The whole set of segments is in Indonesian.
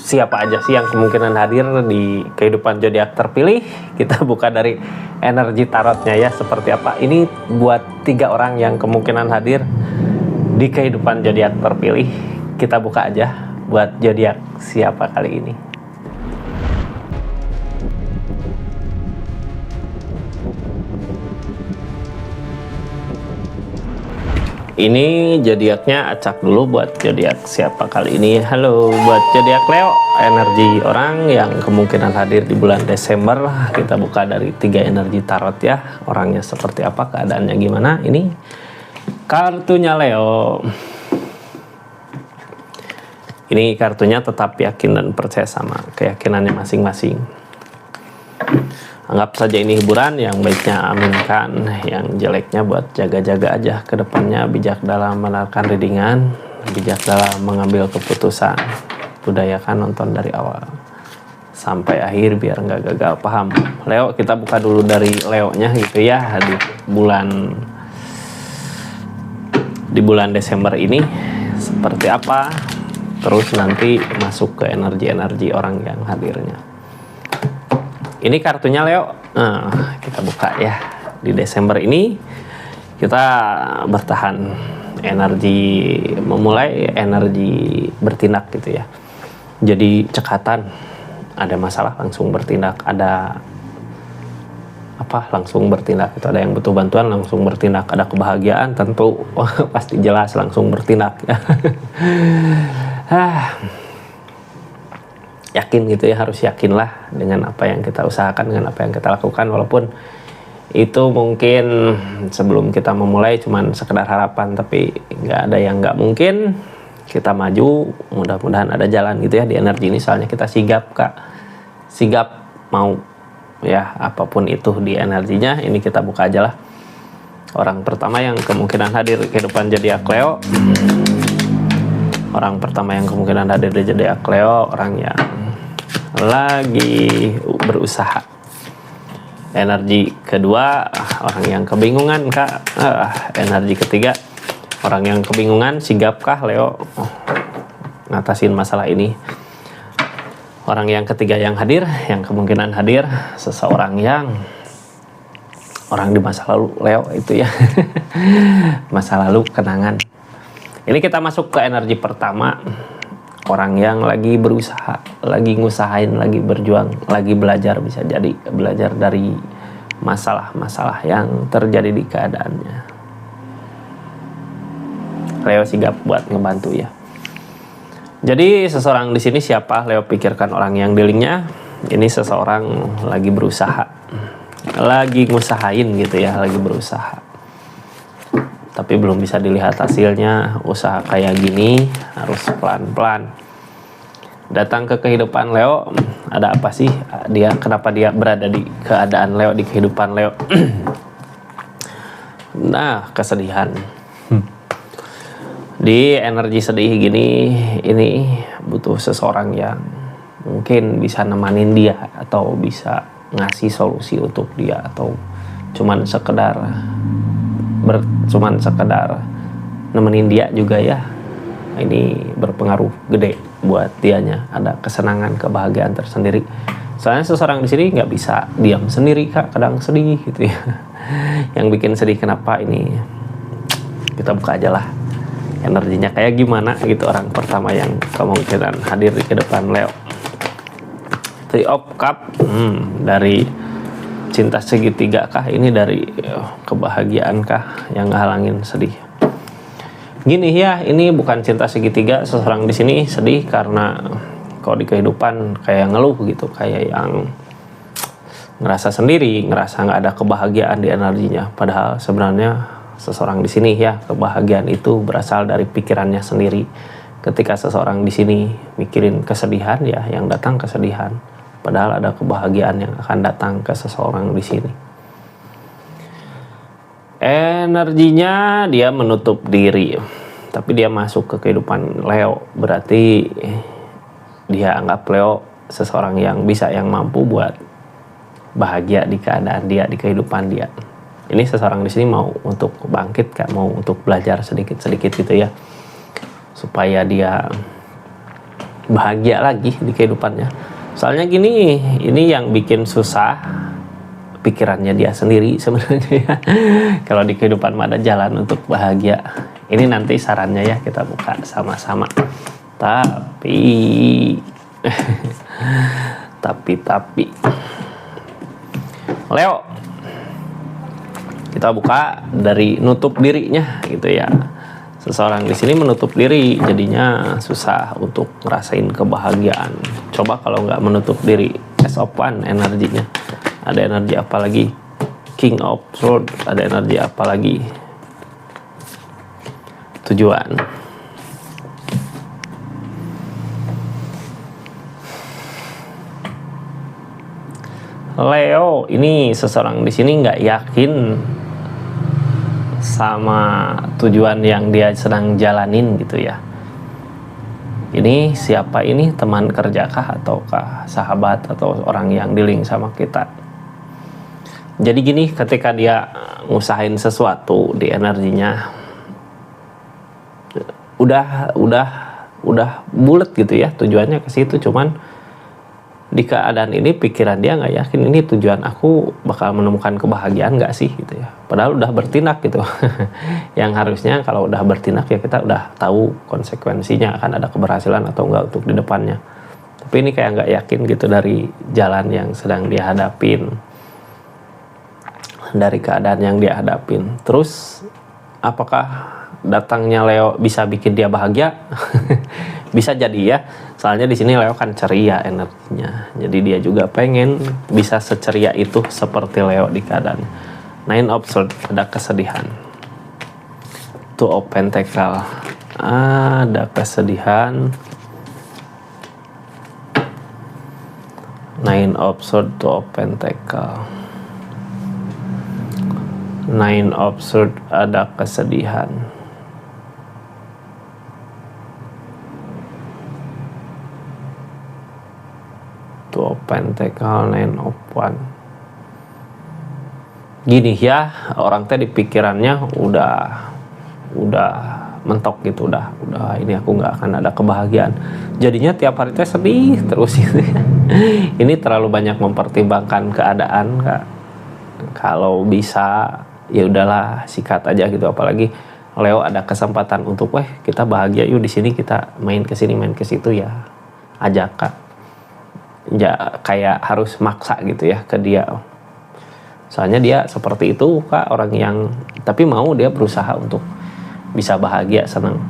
siapa aja sih yang kemungkinan hadir di kehidupan zodiak terpilih. Kita buka dari energi tarotnya ya, seperti apa. Ini buat 3 orang yang kemungkinan hadir di kehidupan zodiak terpilih. Kita buka aja buat zodiak siapa kali ini. Ini zodiaknya acak dulu buat zodiak siapa kali ini. Halo buat zodiak Leo, energi orang yang kemungkinan hadir di bulan Desember. Kita buka dari 3 energi tarot ya. Orangnya seperti apa, keadaannya gimana. Ini kartunya Leo. Ini kartunya tetap yakin dan percaya sama keyakinannya masing-masing. Anggap saja ini hiburan, yang baiknya aminkan, yang jeleknya buat jaga-jaga aja ke depannya. Bijak dalam menawarkan readingan, bijak dalam mengambil keputusan. Budayakan nonton dari awal sampai akhir biar nggak gagal paham. Leo, kita buka dulu dari Leo-nya gitu ya, di bulan Desember ini seperti apa. Terus nanti masuk ke energi-energi orang yang hadirnya. Ini kartunya Leo. Kita buka ya. Di Desember ini kita bertahan, energi memulai, energi bertindak gitu ya. Jadi cekatan, ada masalah langsung bertindak, ada apa langsung bertindak. Itu ada yang butuh bantuan langsung bertindak, ada kebahagiaan tentu pasti jelas langsung bertindak ya. Yakin gitu ya, harus yakinlah dengan apa yang kita usahakan, dengan apa yang kita lakukan, walaupun itu mungkin sebelum kita memulai cuman sekedar harapan, tapi nggak ada yang nggak mungkin. Kita maju, mudah-mudahan ada jalan gitu ya di energi ini. Soalnya kita sigap Kak, sigap mau ya apapun itu di energinya. Ini kita buka aja lah. Orang pertama yang kemungkinan hadir di kehidupan zodiak Leo. Orang pertama yang kemungkinan hadir di zodiak Leo, orang yang lagi berusaha. Energi kedua, orang yang kebingungan Kak. Energi ketiga, orang yang kebingungan, sigapkah Leo ngatasin masalah ini. Orang yang ketiga yang hadir, yang kemungkinan hadir, seseorang yang orang di masa lalu Leo itu ya. Masa lalu, kenangan. Ini kita masuk ke energi pertama. Orang yang lagi berusaha, lagi ngusahain, lagi berjuang, lagi belajar, bisa jadi belajar dari masalah-masalah yang terjadi di keadaannya. Leo sigap buat ngebantu ya. Jadi seseorang di sini siapa? Leo pikirkan orang yang dealingnya. Ini seseorang lagi berusaha, lagi ngusahain gitu ya, lagi berusaha. Tapi belum bisa dilihat hasilnya. Usaha kayak gini harus pelan-pelan. Datang ke kehidupan Leo, ada apa sih dia, kenapa dia berada di keadaan Leo, di kehidupan Leo. Nah, kesedihan. Di energi sedih gini, ini butuh seseorang yang mungkin bisa nemanin dia, atau bisa ngasih solusi untuk dia, atau cuman sekedar nemenin dia juga ya. Ini berpengaruh gede buat dianya, ada kesenangan, kebahagiaan tersendiri. Soalnya seseorang di sini nggak bisa diam sendiri Kak, kadang sedih gitu ya. Yang bikin sedih kenapa, ini kita buka aja lah energinya kayak gimana gitu. Orang pertama yang kemungkinan hadir di kehidupan Leo, Three of Cup. Dari cinta segitiga kah, ini dari kebahagiaan kah yang ngehalangin sedih. Gini ya, ini bukan cinta segitiga. Seseorang di sini sedih karena kalau di kehidupan kayak ngeluh gitu, kayak yang ngerasa sendiri, ngerasa nggak ada kebahagiaan di energinya. Padahal sebenarnya seseorang di sini ya, kebahagiaan itu berasal dari pikirannya sendiri. Ketika seseorang di sini mikirin kesedihan ya, yang datang kesedihan. Padahal ada kebahagiaan yang akan datang ke seseorang di sini. Energinya dia menutup diri, tapi dia masuk ke kehidupan Leo. Berarti dia anggap Leo seseorang yang bisa, yang mampu buat bahagia di keadaan dia, di kehidupan dia. Ini seseorang di sini mau untuk bangkit Kak, mau untuk belajar sedikit-sedikit gitu ya, supaya dia bahagia lagi di kehidupannya. Soalnya gini, ini yang bikin susah pikirannya dia sendiri sebenarnya ya. Kalau di kehidupan mah ada jalan untuk bahagia. Ini nanti sarannya ya kita buka sama-sama. Tapi tapi Leo, kita buka dari nutup dirinya gitu ya. Seseorang di sini menutup diri, jadinya susah untuk ngerasain kebahagiaan. Coba kalau nggak menutup diri, Ace of One energinya. Ada energi apa lagi? King of Swords, ada energi apa lagi? Tujuan. Leo, ini seseorang di sini nggak yakin sama tujuan yang dia sedang jalanin gitu ya. Ini siapa ini? Teman kerjakah ataukah sahabat atau orang yang dealing sama kita? Jadi gini, ketika dia ngusahain sesuatu di energinya udah bulat gitu ya, tujuannya ke situ, cuman di keadaan ini pikiran dia nggak yakin ini tujuan aku bakal menemukan kebahagiaan nggak sih gitu ya, padahal udah bertindak gitu. Yang harusnya kalau udah bertindak ya kita udah tahu konsekuensinya, akan ada keberhasilan atau enggak untuk di depannya. Tapi ini kayak nggak yakin gitu dari jalan yang sedang dia hadapin, dari keadaan yang dia hadapin. Terus apakah datangnya Leo bisa bikin dia bahagia? Bisa jadi ya, soalnya di sini Leo kan ceria energinya, jadi dia juga pengen bisa seceria itu seperti Leo di keadaan. Nine of Swords, ada kesedihan. Two of Pentacle, ada kesedihan. Nine of Swords, Two of Pentacle. Nine of Swords, ada kesedihan. Two of Pentacle, Nine of One. Gini ya, orang teh di pikirannya udah mentok gitu, udah ini aku nggak akan ada kebahagiaan. Jadinya tiap hari teh sedih terus gitu ya. Ini terlalu banyak mempertimbangkan keadaan, Kak. Kalau bisa ya udahlah, sikat aja gitu. Apalagi Leo ada kesempatan untuk kita bahagia yuk di sini, kita main ke sini main ke situ ya, ajak Kak. Ya kayak harus maksa gitu ya ke dia. Soalnya dia seperti itu Kak, orang yang tapi mau dia berusaha untuk bisa bahagia, senang.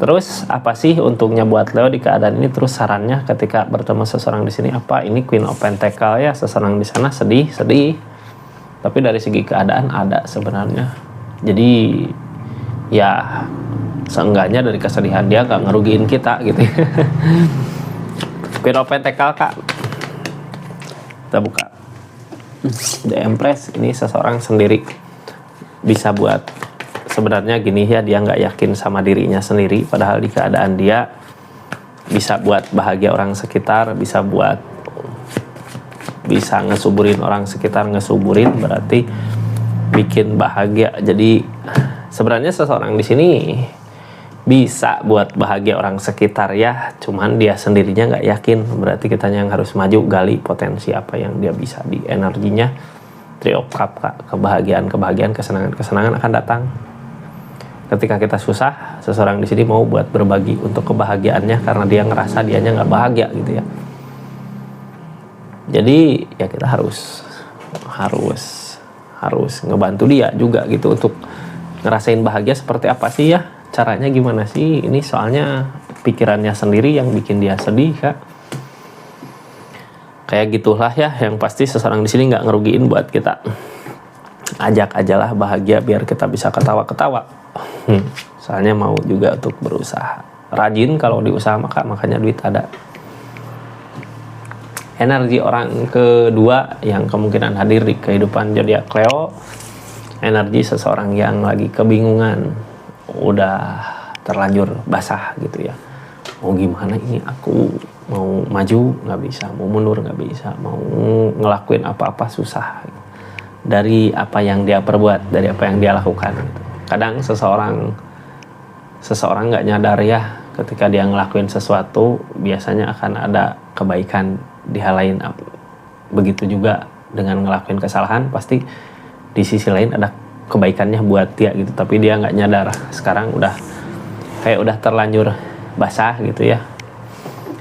Terus apa sih untungnya buat Leo di keadaan ini? Terus sarannya ketika bertemu seseorang di sini apa? Ini Queen of Pentacle ya, seseorang di sana sedih. Tapi dari segi keadaan ada sebenarnya. Jadi ya seenggaknya dari kesedihan dia nggak ngerugiin kita gitu. Queen of Pentacle Kak, kita buka. The Empress, ini seseorang sendiri bisa buat sebenarnya gini ya, dia nggak yakin sama dirinya sendiri, padahal di keadaan dia bisa buat bahagia orang sekitar, bisa ngesuburin orang sekitar, ngesuburin berarti bikin bahagia. Jadi sebenarnya seseorang di sini bisa buat bahagia orang sekitar ya, cuman dia sendirinya nggak yakin. Berarti kita yang harus maju, gali potensi apa yang dia bisa di energinya. Three of Cups Kak, kebahagiaan, kesenangan akan datang. Ketika kita susah, seseorang di sini mau buat berbagi untuk kebahagiaannya karena dia ngerasa dianya nggak bahagia gitu ya. Jadi ya kita harus ngebantu dia juga gitu untuk ngerasain bahagia seperti apa sih ya. Caranya gimana sih? Ini soalnya pikirannya sendiri yang bikin dia sedih Kak. Kayak gitulah ya, yang pasti seseorang di sini nggak ngerugiin buat kita. Ajak aja lah bahagia biar kita bisa ketawa-ketawa. Soalnya mau juga untuk berusaha. Rajin kalau diusaha makanya duit ada. Energi orang kedua yang kemungkinan hadir di kehidupan zodiak Leo, energi seseorang yang lagi kebingungan, udah terlanjur basah gitu ya. Mau gimana ini, aku mau maju nggak bisa, mau mundur nggak bisa, mau ngelakuin apa-apa susah dari apa yang dia perbuat, dari apa yang dia lakukan gitu. Kadang seseorang nggak nyadar ya ketika dia ngelakuin sesuatu biasanya akan ada kebaikan di hal lain. Begitu juga dengan ngelakuin kesalahan, pasti di sisi lain ada kebaikannya buat dia gitu, tapi dia nggak nyadar. Sekarang udah terlanjur basah gitu ya,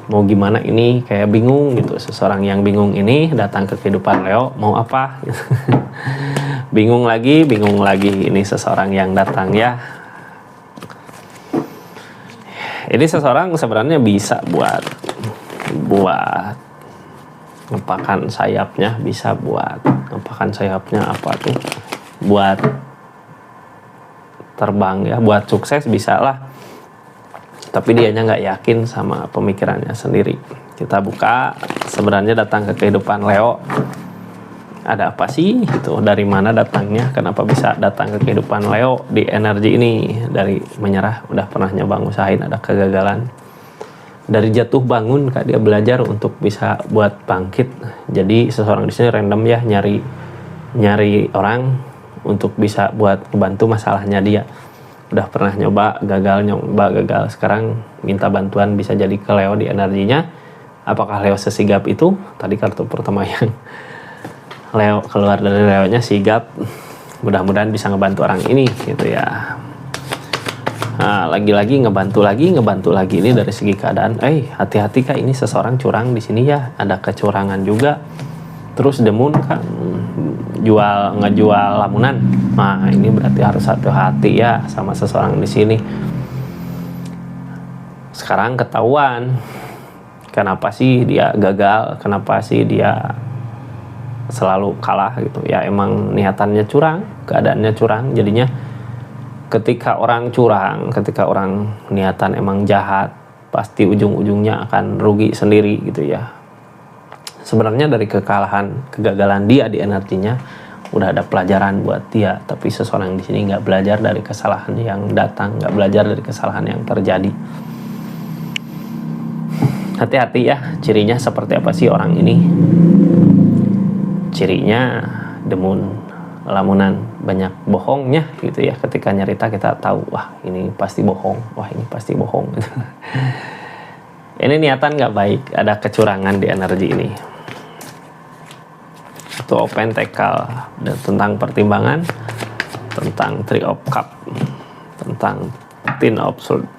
mau gimana ini, kayak bingung gitu. Seseorang yang bingung ini datang ke kehidupan Leo, mau apa gitu. bingung lagi ini seseorang yang datang ya. Ini seseorang sebenarnya bisa buat ngepakan sayapnya, bisa buat ngepakan sayapnya apa tuh, buat terbang ya, buat sukses bisa lah, tapi dianya nggak yakin sama pemikirannya sendiri. Kita buka, sebenarnya datang ke kehidupan Leo ada apa sih gitu, dari mana datangnya, kenapa bisa datang ke kehidupan Leo di energi ini. Dari menyerah, udah pernah nyoba ngusahain, ada kegagalan. Dari jatuh bangun Kak, dia belajar untuk bisa buat bangkit. Jadi seseorang di sini random ya, nyari orang untuk bisa buat membantu masalahnya dia. Udah pernah nyoba gagal, sekarang minta bantuan bisa jadi ke Leo di energinya. Apakah Leo sesigap itu? Tadi kartu pertama yang Leo keluar dari Leo-nya sigap, mudah-mudahan bisa ngebantu orang ini gitu ya. Nah, lagi-lagi ngebantu lagi ini dari segi keadaan. Hati-hati Kak, ini seseorang curang di sini ya, ada kecurangan juga. Terus demun kan ngejual lamunan. Nah, ini berarti harus hati-hati ya sama seseorang di sini. Sekarang ketahuan kenapa sih dia gagal, kenapa sih dia selalu kalah gitu ya. Emang niatannya curang, keadaannya curang, jadinya ketika orang curang, ketika orang niatan emang jahat, pasti ujung-ujungnya akan rugi sendiri gitu ya. Sebenarnya dari kegagalan dia di energinya udah ada pelajaran buat dia, tapi seseorang di sini nggak belajar dari kesalahan yang datang, nggak belajar dari kesalahan yang terjadi. Hati-hati ya, cirinya seperti apa sih orang ini? Cirinya demun, lamunan, banyak bohongnya gitu ya. Ketika nyerita kita tahu, wah ini pasti bohong, gitu. Ini niatan nggak baik, ada kecurangan di energi ini. Itu Pentacle, dan tentang pertimbangan, tentang Three of Cup, tentang Ten of Swords.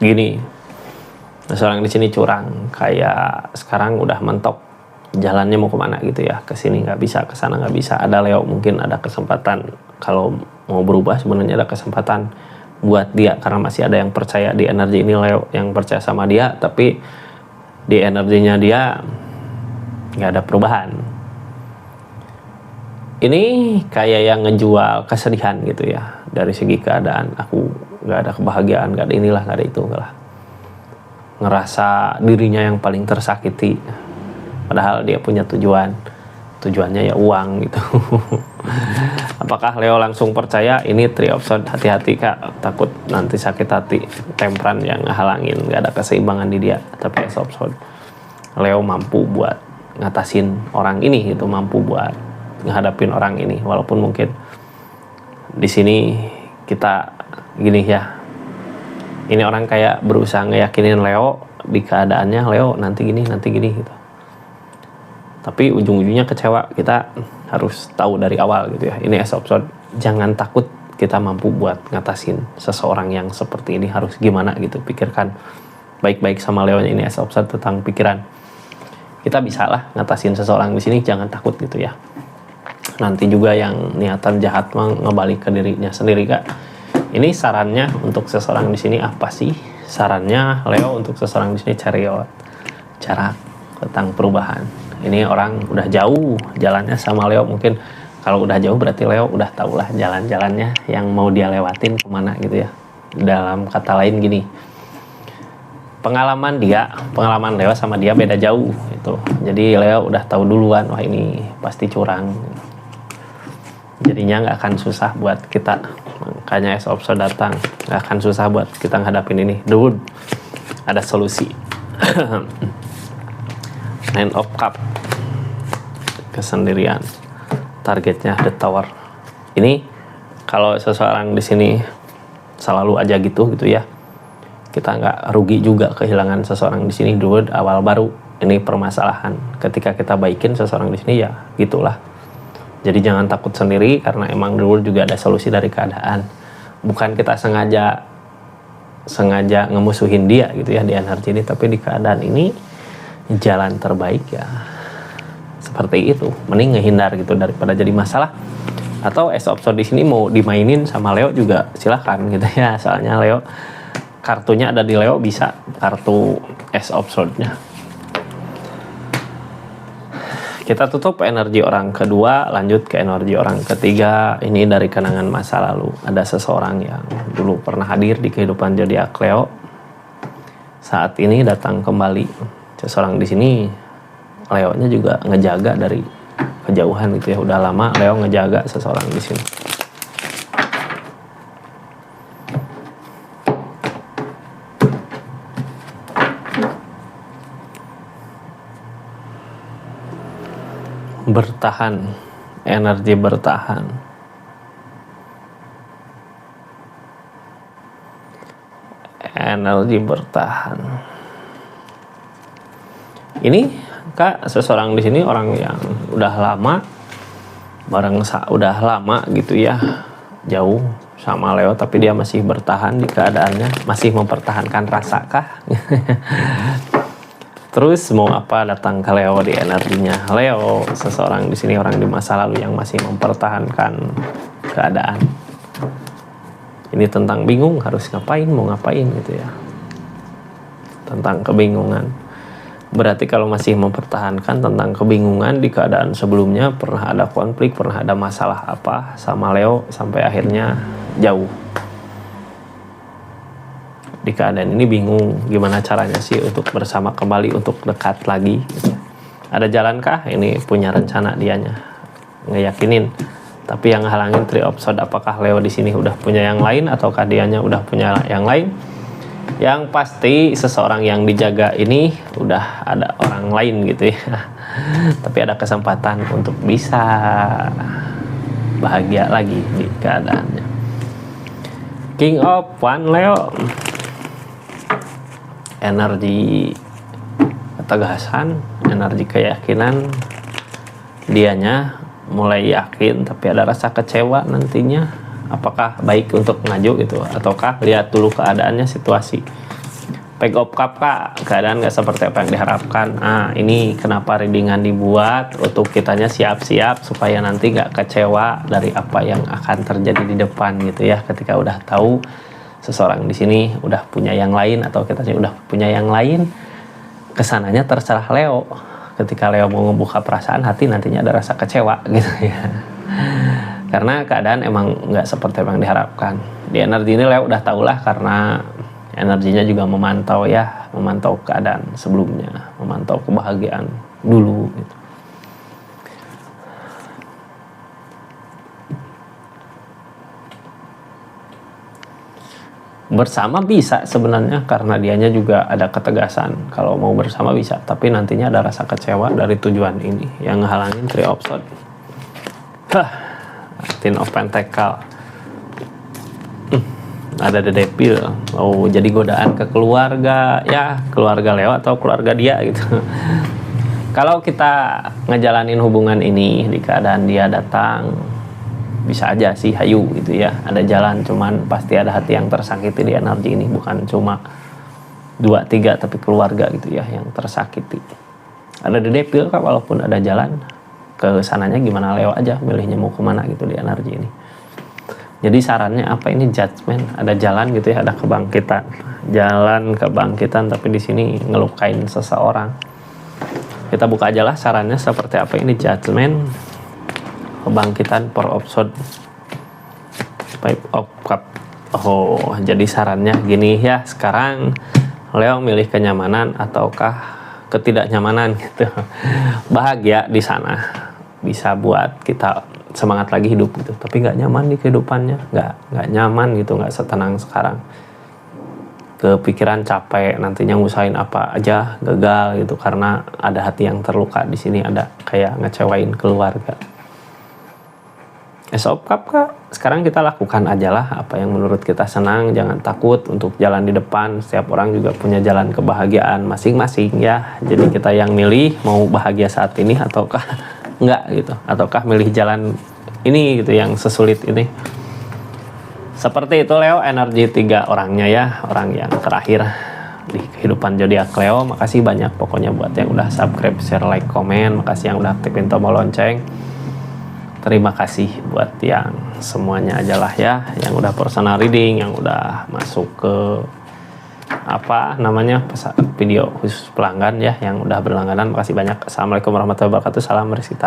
Gini, seorang di sini curang, kayak sekarang udah mentok jalannya mau kemana gitu ya, ke sini nggak bisa, ke sana nggak bisa. Ada Leo mungkin ada kesempatan kalau mau berubah, sebenarnya ada kesempatan buat dia karena masih ada yang percaya di energi ini. Leo yang percaya sama dia, tapi di energinya dia nggak ada perubahan. Ini kayak yang ngejual kesedihan gitu ya, dari segi keadaan. Aku nggak ada kebahagiaan, nggak ada inilah, nggak ada itu lah. Ngerasa dirinya yang paling tersakiti, padahal dia punya tujuannya ya uang gitu. Apakah Leo langsung percaya? Ini Three of Swords, hati-hati Kak, takut nanti sakit hati. Temperan yang ngehalangin, nggak ada keseimbangan di dia. Tapi Ace of Swords, Leo mampu buat ngatasin orang ini gitu, mampu buat ngehadapin orang ini. Walaupun mungkin di sini kita gini ya, ini orang kayak berusaha ngeyakinin Leo di keadaannya, Leo nanti gini gitu. Tapi ujung-ujungnya kecewa. Kita harus tahu dari awal gitu ya. Ini Ace of Swords, jangan takut, kita mampu buat ngatasin seseorang yang seperti ini, harus gimana gitu. Pikirkan baik-baik sama Leo ini Ace of Swords tentang pikiran. Kita bisa lah ngatasin seseorang di sini, jangan takut gitu ya. Nanti juga yang niatan jahat ngebalik ke dirinya sendiri Kak. Ini sarannya untuk seseorang di sini apa sih? Sarannya Leo untuk seseorang di sini, Chariot, jarak, tentang perubahan. Ini orang udah jauh jalannya sama Leo. Mungkin kalau udah jauh berarti Leo udah tau lah jalan-jalannya yang mau dia lewatin kemana gitu ya. Dalam kata lain gini, pengalaman Leo sama dia beda jauh itu. Jadi Leo udah tahu duluan, wah ini pasti curang. Jadinya nggak akan susah buat kita. Makanya Ace of Swords datang, nggak akan susah buat kita ngadapin ini. Dude, ada solusi. Nine of Cup, kesendirian, targetnya The Tower. Ini kalau seseorang di sini selalu aja gitu ya. Kita nggak rugi juga kehilangan seseorang di sini dulu awal baru. Ini permasalahan. Ketika kita baikin seseorang di sini ya gitulah. Jadi jangan takut sendiri karena emang dulu juga ada solusi dari keadaan. Bukan kita sengaja ngemusuhin dia gitu ya di energi ini, tapi di keadaan ini jalan terbaik ya seperti itu. Mending ngehindar gitu daripada jadi masalah. Atau Ace of Swords di sini mau dimainin sama Leo juga silahkan gitu ya. Soalnya Leo kartunya ada di Leo, bisa kartu Ace of Swords-nya. Kita tutup energi orang kedua, lanjut ke energi orang ketiga. Ini dari kenangan masa lalu. Ada seseorang yang dulu pernah hadir di kehidupan zodiak Leo. Saat ini datang kembali. Seseorang di sini Leo-nya juga ngejaga dari kejauhan gitu ya. Udah lama Leo ngejaga seseorang di sini. Bertahan, energi bertahan. Energi bertahan. Ini Kak, seseorang di sini orang yang udah lama udah lama gitu ya, jauh sama Leo, tapi dia masih bertahan di keadaannya, masih mempertahankan rasa kah? Terus mau apa datang ke Leo di energinya? Leo, seseorang di sini orang di masa lalu yang masih mempertahankan keadaan. Ini tentang bingung harus ngapain, mau ngapain gitu ya. Tentang kebingungan. Berarti kalau masih mempertahankan tentang kebingungan di keadaan sebelumnya, pernah ada konflik, pernah ada masalah apa sama Leo sampai akhirnya jauh. Di keadaan ini bingung gimana caranya sih untuk bersama kembali, untuk dekat lagi gitu. Ada jalankah? Ini punya rencana dianya, ngeyakinin, tapi yang halangin Three of Swords. Apakah Leo di sini udah punya yang lain ataukah dianya udah punya yang lain? Yang pasti seseorang yang dijaga ini udah ada orang lain gitu ya. Tapi ada kesempatan untuk bisa bahagia lagi di keadaannya. King of Wands Leo, energi ketegasan, energi keyakinan. Dianya mulai yakin tapi ada rasa kecewa nantinya. Apakah baik untuk maju gitu, ataukah lihat dulu keadaannya, situasi. Page of Cups Kak, keadaan gak seperti apa yang diharapkan. Ini kenapa readingan dibuat, untuk kitanya siap-siap supaya nanti gak kecewa dari apa yang akan terjadi di depan gitu ya. Ketika udah tahu seseorang di sini udah punya yang lain atau kita udah punya yang lain, kesananya terserah Leo. Ketika Leo mau membuka perasaan hati, nantinya ada rasa kecewa gitu ya. Karena keadaan emang nggak seperti yang diharapkan. Di energi ini Leo udah tahulah, karena energinya juga memantau ya, memantau keadaan sebelumnya, memantau kebahagiaan dulu gitu. Bersama bisa sebenarnya, karena dianya juga ada ketegasan kalau mau bersama bisa, tapi nantinya ada rasa kecewa dari tujuan ini yang ngehalangin Three of Swords. Ten of Pentacle. Ada The Devil. Oh, jadi godaan ke keluarga ya, keluarga Leo atau keluarga dia gitu. Kalau kita ngejalanin hubungan ini di keadaan dia datang, bisa aja sih hayu gitu ya, ada jalan, cuman pasti ada hati yang tersakiti di energi ini, bukan cuma 2-3 tapi keluarga gitu ya yang tersakiti. Ada The Devil Kak, walaupun ada jalan ke sananya, gimana Leo aja milihnya mau kemana gitu di energi ini. Jadi sarannya apa, ini judgment, ada jalan gitu ya, ada kebangkitan, jalan kebangkitan, tapi di sini ngelukain seseorang. Kita buka aja lah sarannya seperti apa. Ini judgment, kebangkitan, Four of Swords, Five of Cups. Oh, jadi sarannya gini ya, sekarang Leo milih kenyamanan ataukah ketidaknyamanan gitu. Bahagia di sana bisa buat kita semangat lagi hidup gitu, tapi nggak nyaman di kehidupannya, nggak nyaman gitu, nggak setenang sekarang. Kepikiran capek, nantinya ngusahain apa aja gagal gitu, karena ada hati yang terluka di sini, ada kayak ngecewain keluarga. SOP Cup Kak, sekarang kita lakukan aja lah apa yang menurut kita senang, jangan takut untuk jalan di depan. Setiap orang juga punya jalan kebahagiaan masing-masing ya. Jadi kita yang milih mau bahagia saat ini ataukah enggak gitu, ataukah milih jalan ini gitu yang sesulit ini. Seperti itu Leo, energi 3 orangnya ya, orang yang terakhir di kehidupan zodiak Leo. Makasih banyak pokoknya buat yang udah subscribe, share, like, komen. Makasih yang udah aktifin tombol lonceng. Terima kasih buat yang semuanya aja lah ya, yang udah personal reading, yang udah masuk ke apa namanya video khusus pelanggan ya, yang udah berlangganan. Makasih banyak. Assalamualaikum warahmatullahi wabarakatuh. Salam Rizky.